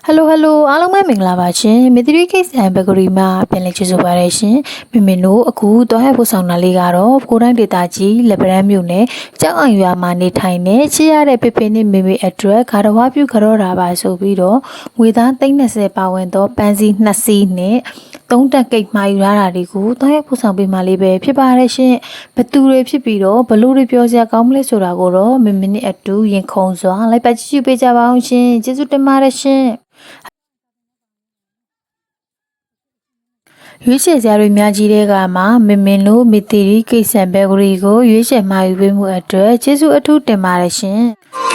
Hello အားလုံးပဲမင်္ဂလာပါရှင်မီသီရိကိစ္စံဘဂရီမှာပြန်လည်ကြိုဆိုပါရရှင်မင်တို့အခုတော့ဟဲ့ပို့ဆောင်တာလေးကတော့ကိုတိုင်းဒေတာကြီးလက်ပရန်မြို့နယ်ကြောက်အောင်ရွာမှာနေထိုင်နေချစ်ရတဲ့ဖေဖေနဲ့မေမေအတွက်ဂါရဝပြုကြတော့တာပါဆိုပြီးတော့ငွေသား330ပါဝင်တော့ပန်းစည်း2စီးနဲ့3တက်ကိတ်မှာယူရတာတွေကိုတော့ဟဲ့ပို့ဆောင်ပေးမှလေးပဲဖြစ်ပါရရှင်ဘသူတွေဖြစ်ပြီးတော့ဘလို့တွေပြောစရာကောင်းမလဲဆိုတာကိုတော့မင်းနဲ့အတူရင်ခုန်စွာလိုက်ပါကြည့်ရှုပေးကြပါအောင်ရှင်ကျေးဇူးတင်ပါတယ်ရှင်ရွေးချယ်စရာတွေများကြီးတဲ့ကမှာမင်တို့မီသီရိကိစ္စံဘဲဂရီကိုရွေးချယ်မှာယူပေးမှုအတွက်ကျေးဇူးအထူးတင်ပါတယ်ရှင်။